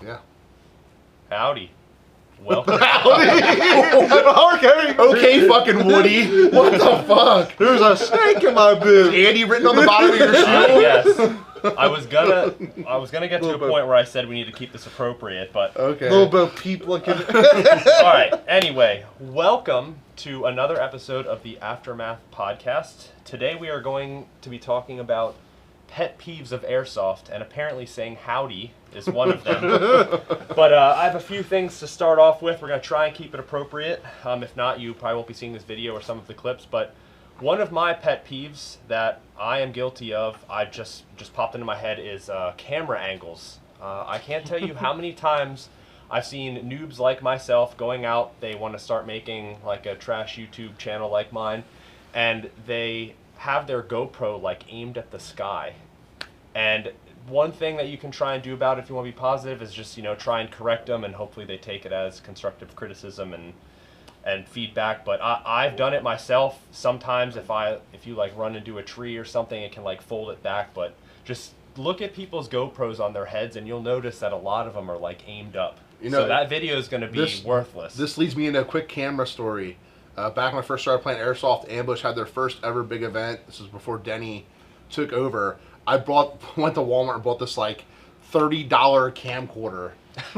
Yeah. Howdy. Welcome. Okay, fucking Woody. What the fuck? There's a snake in my boot. Andy written on the bottom of your shoe? Yes. I was gonna get to a point where I said we need to keep this appropriate, but Okay. A little bit of peep looking. alright, anyway, welcome to another episode of the Aftermath podcast. Today we are going to be talking about pet peeves of Airsoft, and apparently saying howdy is one of them. But I have a few things to start off with. We're going to try and keep it appropriate. If not, you probably won't be seeing this video or some of the clips, but one of my pet peeves that I am guilty of, I just popped into my head, is camera angles. I can't tell you how many times I've seen noobs like myself going out, they want to start making like a trash YouTube channel like mine, and they have their GoPro like aimed at the sky. And one thing that you can try and do about it if you want to be positive is just, try and correct them, and hopefully they take it as constructive criticism and feedback. But I've done it myself. Sometimes if you like run into a tree or something, it can like fold it back. But just look at people's GoPros on their heads and you'll notice that a lot of them are like aimed up. So that video is going to be worthless. This leads me into a quick camera story. Back when I first started playing Airsoft, Ambush had their first ever big event. This was before Denny took over. I went to Walmart and bought this like $30 camcorder.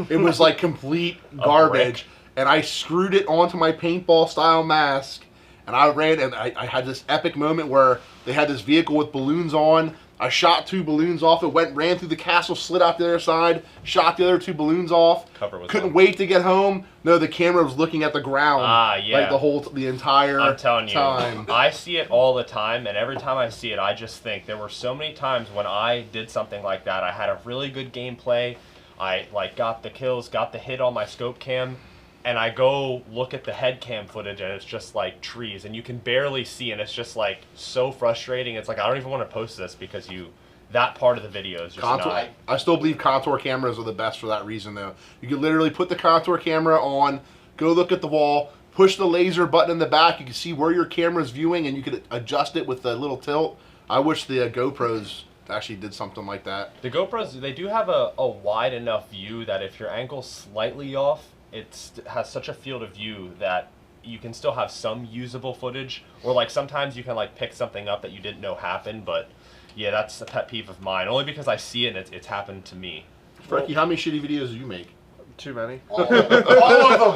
It was like complete garbage. And I screwed it onto my paintball style mask. And I ran, and I had this epic moment where they had this vehicle with balloons on. I shot 2 balloons off. It ran through the castle, slid out the other side, shot the other 2 balloons off. Couldn't wait to get home. No, the camera was looking at the ground. Yeah. Like the entire time. I'm telling you, I see it all the time, and every time I see it, I just think there were so many times when I did something like that. I had a really good gameplay. I like got the kills, got the hit on my scope cam, and I go look at the head cam footage, and it's just like trees, and you can barely see, and it's just like so frustrating. It's like I don't even want to post this because that part of the video is just not. I still believe contour cameras are the best for that reason, though. You can literally put the contour camera on, go look at the wall, push the laser button in the back. You can see where your camera's viewing, and you can adjust it with the little tilt. I wish the GoPros actually did something like that. The GoPros, they do have a wide enough view that if your angle's slightly off, it has such a field of view that you can still have some usable footage, or like sometimes you can like pick something up that you didn't know happened. But yeah, that's a pet peeve of mine, only because I see it and it's happened to me. Frankie, how many shitty videos do you make? Too many. All of them.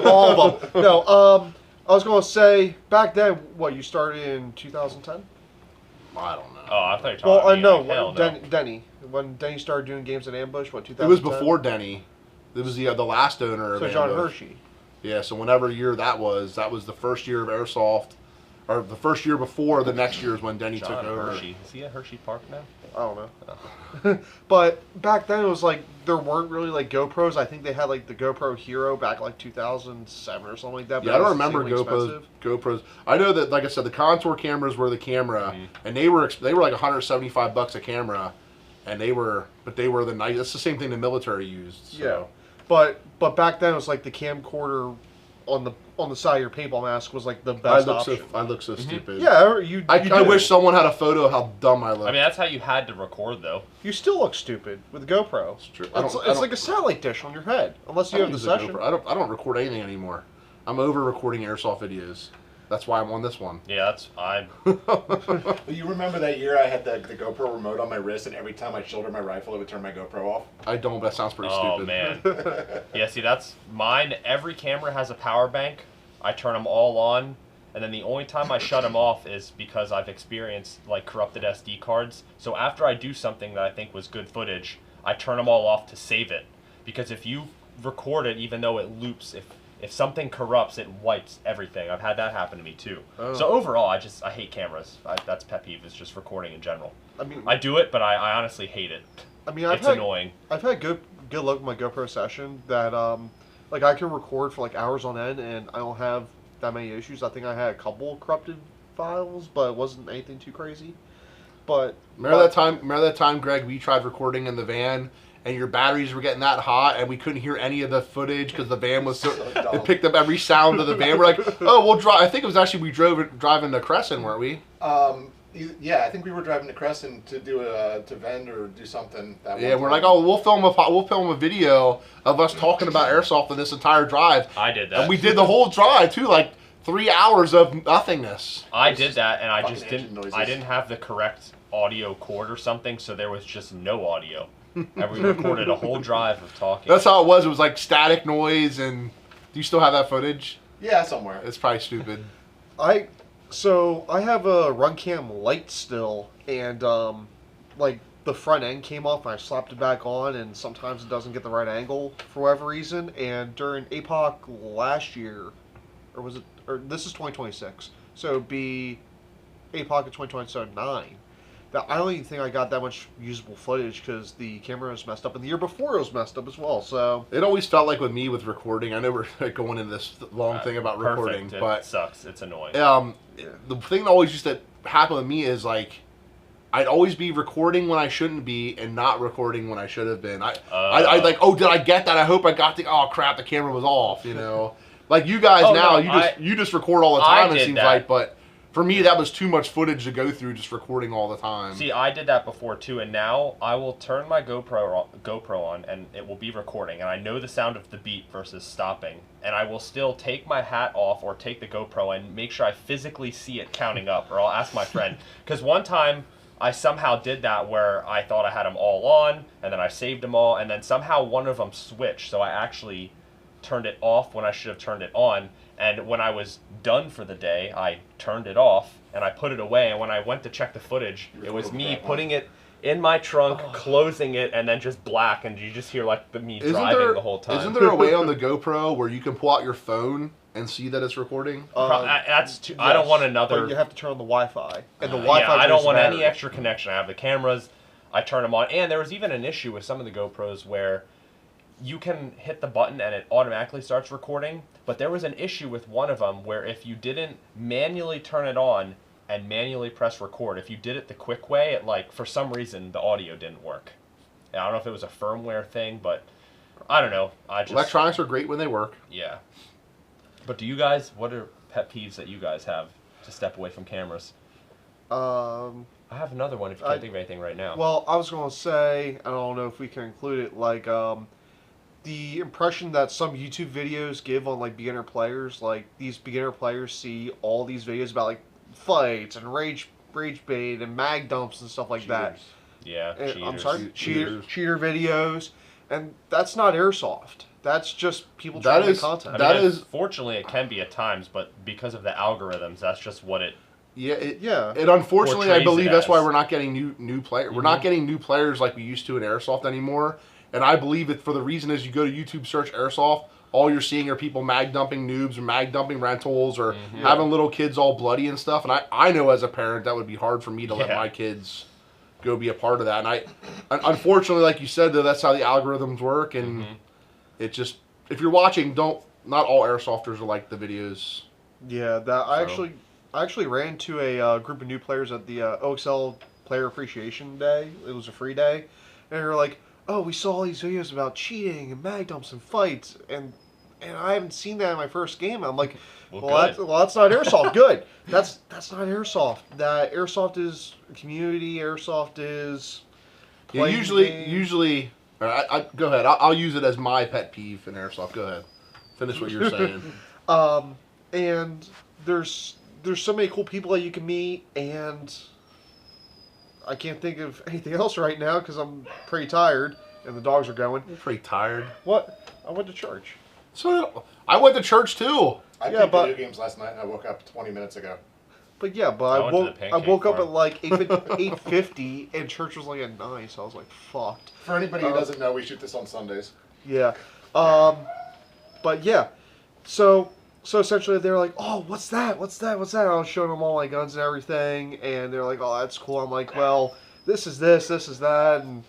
All of them. No, I was going to say, back then, what, you started in 2010? I don't know. Oh, I thought you were talking about I know. no. Denny. When Denny started doing games at Ambush, what, 2010? It was before Denny. It was the last owner of So John Ambush. Hershey. Yeah, so whenever year that was the first year of Airsoft, or the first year before the next year is when Denny John took over. Hershey. Is he at Hershey Park now? I don't know. But back then it was like there weren't really like GoPros. I think they had like the GoPro Hero back like 2007 or something like that. Yeah, I don't remember GoPros. I know that, like I said, the contour cameras were the camera, and they were like $175 a camera, and they were the nice. That's the same thing the military used. So. Yeah, but back then it was like the camcorder on the side of your paintball mask was like the best option. I look so stupid. Yeah, I wish someone had a photo of how dumb I look. I mean, that's how you had to record, though. You still look stupid with the GoPro. It's true. It's like a satellite dish on your head, unless you have the session. I don't record anything anymore. I'm over recording Airsoft videos. That's why I'm on this one. Yeah, You remember that year I had the GoPro remote on my wrist, and every time I shouldered my rifle, it would turn my GoPro off? I don't, but that sounds pretty stupid. Oh, man. Yeah, see, that's mine. Every camera has a power bank. I turn them all on, and then the only time I shut them off is because I've experienced, like, corrupted SD cards. So after I do something that I think was good footage, I turn them all off to save it. Because if you record it, even though it loops, if something corrupts, it wipes everything. I've had that happen to me too. Oh. So overall, I hate cameras. That's pet peeve, is just recording in general. I mean, I do it, but I honestly hate it. I mean, it's annoying. I've had good luck with my GoPro session that like I can record for like hours on end, and I don't have that many issues. I think I had a couple corrupted files, but it wasn't anything too crazy. But remember that time, Greg, we tried recording in the van, and your batteries were getting that hot, and we couldn't hear any of the footage because the van was so it picked up every sound of the van. We're like, oh, we'll drive. I think it was actually we driving to Crescent, weren't we? Yeah, I think we were driving to Crescent to do to vend or do something. Yeah, we're like, oh, we'll film a video of us talking about airsoft in this entire drive. I did that. And we did the whole drive too, like 3 hours of nothingness. I did that, and I just engine didn't. noises. I didn't have the correct audio cord or something, so there was just no audio. And we recorded a whole drive of talking. That's how it was. It was like static noise. And do you still have that footage? Yeah, somewhere. It's probably stupid. So I have a run cam light still, and like the front end came off, and I slapped it back on, and sometimes it doesn't get the right angle for whatever reason. And during APOC last year, or was it? Or this is 2026, so it'd be APOC of 2029. That I don't even think I got that much usable footage because the camera was messed up, and the year before it was messed up as well. So it always felt like with me with recording. I know we're going into this long thing about recording, Perfect. but It sucks. It's annoying. The thing that always used to happen with me is like I'd always be recording when I shouldn't be and not recording when I should have been. I like, oh, did I get that? I hope I got the. Oh crap, the camera was off. You know, like you guys now, you just record all the time. It seems like, but. For me, that was too much footage to go through just recording all the time. See, I did that before too, and now I will turn my GoPro on, and it will be recording, and I know the sound of the beat versus stopping, and I will still take my hat off or take the GoPro and make sure I physically see it counting up, or I'll ask my friend. Because one time I somehow did that where I thought I had them all on, and then I saved them all, and then somehow one of them switched, so I actually turned it off when I should have turned it on. And when I was done for the day, I turned it off and I put it away. And when I went to check the footage, it was me putting it in my trunk, closing it, and then just black. And you just hear like me driving the whole time. Isn't there a way on the GoPro where you can pull out your phone and see that it's recording? That's too, yes, I don't want another. But you have to turn on the Wi-Fi, and the Wi-Fi. Yeah, I don't want battery. any extra connection. I have the cameras. I turn them on, and there was even an issue with some of the GoPros where you can hit the button and it automatically starts recording, but there was an issue with one of them where if you didn't manually turn it on and manually press record, if you did it the quick way, it like for some reason the audio didn't work. And I don't know if it was a firmware thing, but I don't know. Electronics are great when they work. Yeah. But do you guys, what are pet peeves that you guys have to step away from cameras? I have another one if you can't think of anything right now. Well, I was going to say, I don't know if we can include it, like the impression that some YouTube videos give on like beginner players, like these beginner players see all these videos about like fights and rage bait and mag dumps and stuff like that. Yeah, I'm sorry, cheater videos, and that's not airsoft. That's just people trying to make content. Fortunately, it can be at times, but because of the algorithms, that's just what it. Yeah, it unfortunately, I believe that's why we're not getting new players. Mm-hmm. We're not getting new players like we used to in airsoft anymore. And I believe that for the reason is you go to YouTube, search airsoft, all you're seeing are people mag dumping noobs or mag dumping rentals or having little kids all bloody and stuff. And I know as a parent that would be hard for me to let my kids go be a part of that. And unfortunately, like you said, though, that's how the algorithms work. And it just, if you're watching, not all airsofters are like the videos. Yeah, I actually ran into a group of new players at the OXL Player Appreciation Day. It was a free day. And they were like, oh, we saw all these videos about cheating and mag dumps and fights, and I haven't seen that in my first game. I'm like, that's not airsoft. Good. That's not airsoft. That airsoft is community. Airsoft is. Yeah, usually. I go ahead. I'll use it as my pet peeve in airsoft. Go ahead. Finish what you're saying. And there's so many cool people that you can meet, and I can't think of anything else right now because I'm pretty tired and the dogs are going. I'm pretty tired. What? I went to church. So I went to church too. I played video games last night and I woke up 20 minutes ago. But yeah, I woke up at like 8:50 and church was like at 9, so I was like fucked. For anybody who doesn't know, we shoot this on Sundays. Yeah. But yeah. So essentially they're like, oh, what's that? I was showing them all my guns and everything, and they're like, oh, that's cool. I'm like, well, this is that, and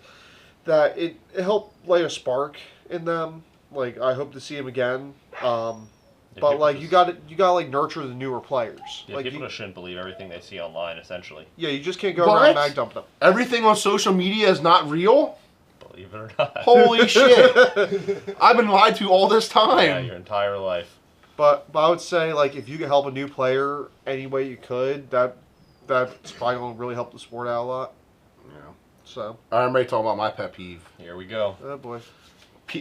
that it helped light a spark in them. Like, I hope to see them again. But like, you gotta like nurture the newer players. Yeah, like, people shouldn't believe everything they see online. Essentially. Yeah, you just can't go around mag dump them. Everything on social media is not real. Believe it or not. Holy shit! I've been lied to all this time. Yeah, your entire life. But I would say, like, if you could help a new player any way you could, that that's probably going to really help the sport out a lot. Yeah. So. I'm ready to talk about my pet peeve. Here we go. Oh boy.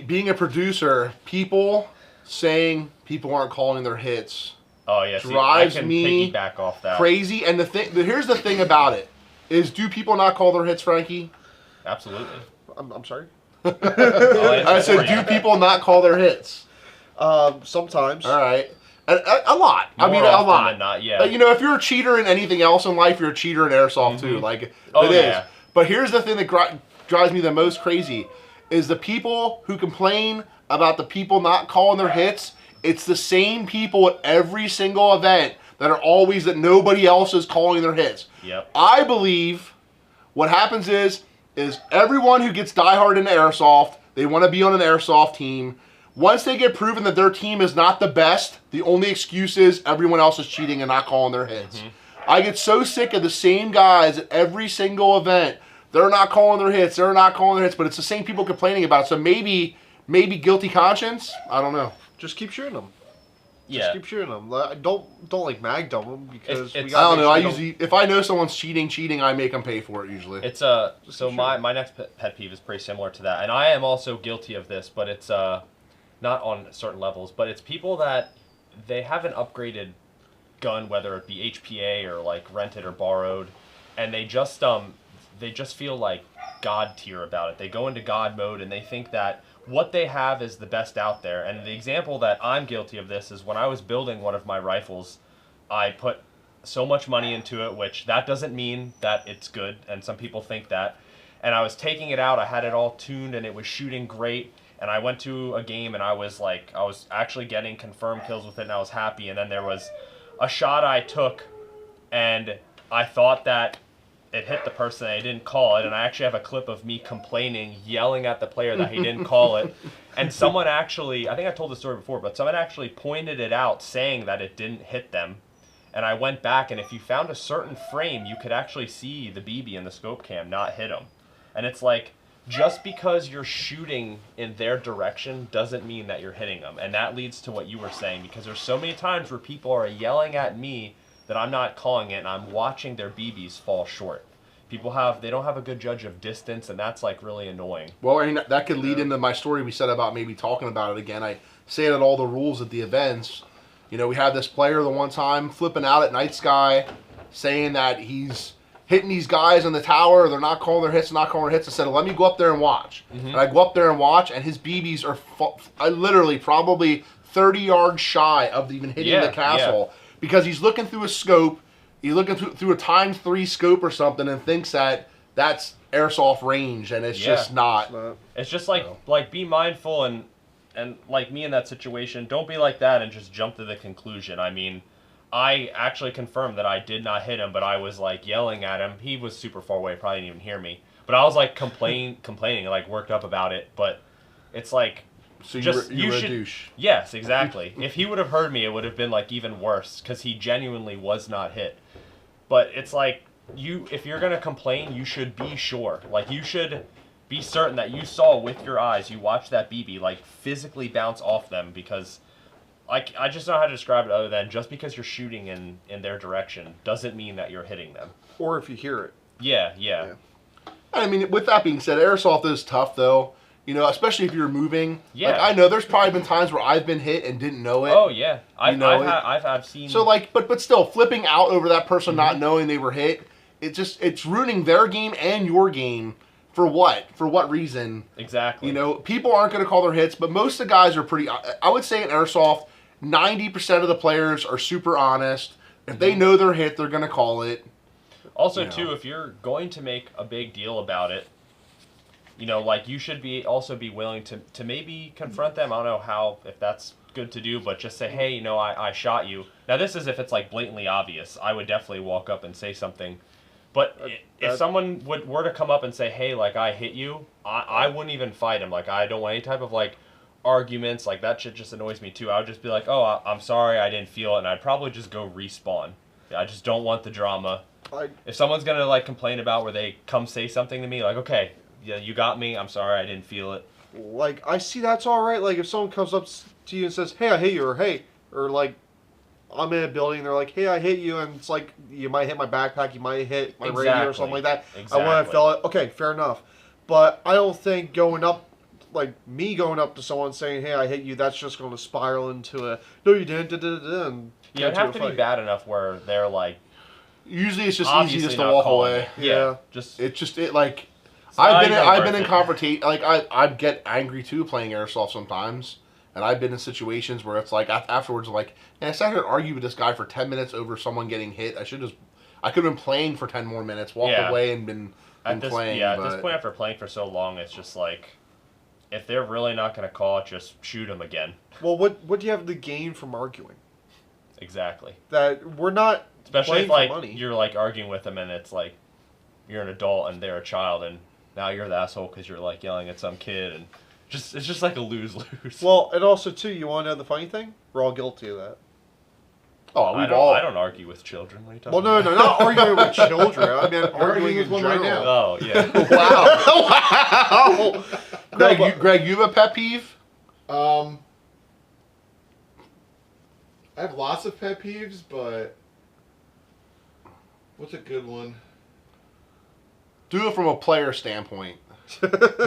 Being a producer, people saying people aren't calling their hits Oh yeah, see, drives I can me piggyback off that. crazy. And here's the thing about it is, do people not call their hits, Frankie? Absolutely. I'm sorry. I said, do people not call their hits? Sometimes. All right. A lot. More I mean, a often lot. than not, yeah. You know, if you're a cheater in anything else in life, you're a cheater in airsoft too. Like, Oh, it yeah. is. But here's the thing that drives me the most crazy is the people who complain about the people not calling their hits. It's the same people at every single event that are always that nobody else is calling their hits. Yep. I believe what happens is everyone who gets diehard into airsoft, they want to be on an airsoft team. Once they get proven that their team is not the best, the only excuse is everyone else is cheating and not calling their hits. I get so sick of the same guys at every single event. They're not calling their hits. They're not calling their hits, but it's the same people complaining about it. So maybe guilty conscience. I don't know. Just keep shooting them. Yeah. Just keep shooting them. Don't like mag dump them because It's- I don't know. I sure usually, if I know someone's cheating, I make them pay for it usually. It's so my next pet peeve is pretty similar to that, and I am also guilty of this, but it's not on certain levels, but it's people that they have an upgraded gun, whether it be HPA or like rented or borrowed, and they just feel like God tier about it. They go into God mode and they think that what they have is the best out there. And the example that I'm guilty of this is when I was building one of my rifles, I put so much money into it, which that doesn't mean that it's good, and some people think that. And I was taking it out, I had it all tuned and it was shooting great, and I went to a game and I was actually getting confirmed kills with it and I was happy, and then there was a shot I took and I thought that it hit the person and I didn't call it, and I actually have a clip of me complaining, yelling at the player that he didn't call it, and someone actually, I think I told the story before, but someone actually pointed it out saying that it didn't hit them, and I went back, and if you found a certain frame, you could actually see the BB in the scope cam not hit them, and it's like, just because you're shooting in their direction doesn't mean that you're hitting them, and that leads to what you were saying, because there's so many times where people are yelling at me that I'm not calling it, and I'm watching their BBs fall short. They don't have a good judge of distance, and that's like really annoying. Well, I mean, that could lead into my story we said about maybe talking about it again. I say it at all the rules at the events. You know, we had this player the one time flipping out at Night Sky, saying that he's hitting these guys in the tower, they're not calling their hits, I said, let me go up there and watch. And I go up there and watch, and his BBs are literally probably 30 yards shy of even hitting the castle. Because he's looking through a scope, he's looking through a ×3 scope or something, and thinks that that's airsoft range, and it's just not. It's just like be mindful, and like me in that situation, don't be like that and just jump to the conclusion. I mean, I actually confirmed that I did not hit him, but I was like yelling at him. He was super far away, probably didn't even hear me. But I was like complaining, like worked up about it. But it's like, So you were a should, douche. Yes, exactly. If he would have heard me, it would have been like even worse, because he genuinely was not hit. But it's like, if you're gonna complain, you should be sure. Like, you should be certain that you saw with your eyes, you watched that BB like physically bounce off them, because like, I just don't know how to describe it other than just because you're shooting in their direction doesn't mean that you're hitting them. Or if you hear it. Yeah. I mean, with that being said, airsoft is tough though. You know, especially if you're moving. Yeah. Like, I know there's probably been times where I've been hit and didn't know it. Oh yeah, I've seen. So like, but still, flipping out over that person not knowing they were hit, it's ruining their game and your game. For what? For what reason? Exactly. You know, people aren't going to call their hits, but most of the guys are pretty. I would say in airsoft, 90% of the players are super honest. If they know they're hit, they're going to call it. Also, too, if you're going to make a big deal about it, you know, like, you should also be willing to maybe confront them. I don't know if that's good to do, but just say, hey, you know, I shot you. Now, this is if it's like blatantly obvious. I would definitely walk up and say something. But if someone were to come up and say, hey, like, I hit you, I wouldn't even fight him. Like, I don't want any type of, like, arguments. Like, that shit just annoys me, too. I would just be like, oh, I'm sorry, I didn't feel it, and I'd probably just go respawn. I just don't want the drama. If someone's going to, like, complain about where they come say something to me, like, okay, yeah, you got me, I'm sorry, I didn't feel it. Like, I see that's alright. Like, if someone comes up to you and says, hey, I hit you, or hey, or like, I'm in a building, they're like, hey, I hit you, and it's like, you might hit my backpack, you might hit my radio or something like that. Exactly. I want to feel it. Okay, fair enough. But I don't think going up to someone saying, hey, I hit you, that's just going to spiral into a, no, you didn't, and Yeah, it'd have to be bad enough where they're like, usually it's just easy obviously just to not walk calling away. it. Yeah, just Like it's not I've even been in worth it. confrontation. Like I'd get angry too playing airsoft sometimes, and I've been in situations where it's like afterwards, I'm like, man, I sat here and argued with this guy for 10 minutes over someone getting hit. I could have been playing for 10 more minutes, walked Yeah. away, and been playing. At but this point, after playing for so long, it's just like, if they're really not going to call it, just shoot them again. Well, what do you have to gain from arguing? Exactly. That we're not Especially playing if for money. you're like arguing with them and it's like you're an adult and they're a child and now you're the asshole because you're like yelling at some kid and it's just like a lose-lose. Well, and also too, you want to know the funny thing? We're all guilty of that. Oh, I don't argue with children. What are you talking Well, about? no, not arguing with children. I mean, arguing arguing with in one right general. now. Oh yeah. Wow. Wow. Greg, you have a pet peeve? I have lots of pet peeves, but what's a good one? Do it from a player standpoint.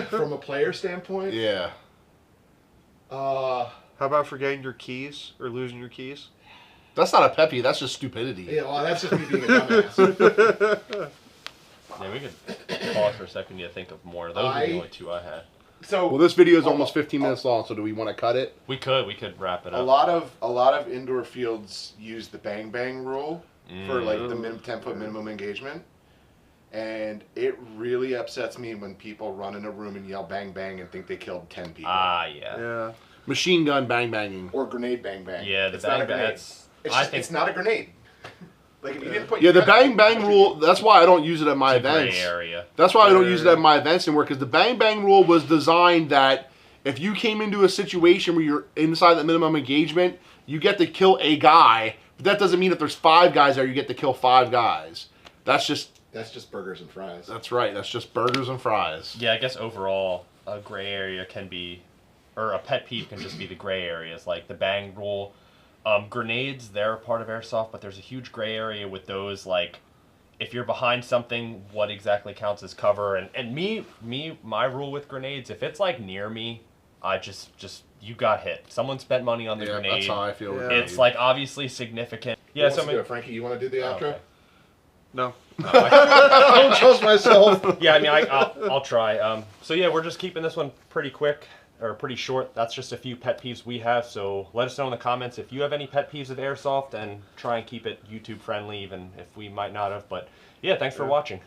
From a player standpoint? Yeah. How about forgetting your keys or losing your keys? That's not a pet peeve. That's just stupidity. Yeah, well, that's just me being a dumbass. Yeah, we could pause for a second to think of more. Those are the only two I had. So Well, this video is almost 15 minutes long, so do we want to cut it? We could wrap it a up. lot of indoor fields use the bang bang rule for like the 10-foot minimum engagement. And it really upsets me when people run in a room and yell bang bang and think they killed 10 people. Ah, yeah. Yeah. Machine gun bang banging. Or grenade bang bang. Yeah, the It's not a bang bang. grenade. It's not a grenade. Like if you didn't put Yeah, the your gun- bang bang rule, that's why I don't use it at my It's a gray events. area. That's why I don't use it at my events anymore, because the bang bang rule was designed that if you came into a situation where you're inside the minimum engagement, you get to kill a guy, but that doesn't mean if there's 5 guys there, you get to kill 5 guys. That's just burgers and fries. That's right. That's just burgers and fries. Yeah, I guess overall, a gray area can be, or a pet peeve can just be the gray areas, like the bang rule. Grenades, they're a part of airsoft, but there's a huge gray area with those, like, if you're behind something, what exactly counts as cover. And my rule with grenades, if it's, like, near me, I just you got hit. Someone spent money on the grenade. That's how I feel. with Yeah. grenades. It's, like, obviously significant. Who Yeah, wants so to do it, Frankie, you want to do the outro? okay. No. I I don't trust myself. yeah, I mean, I'll try. So yeah, we're just keeping this one pretty quick or pretty short. That's just a few pet peeves we have. So let us know in the comments if you have any pet peeves of airsoft, and try and keep it YouTube friendly, even if we might not have. But yeah, thanks for watching.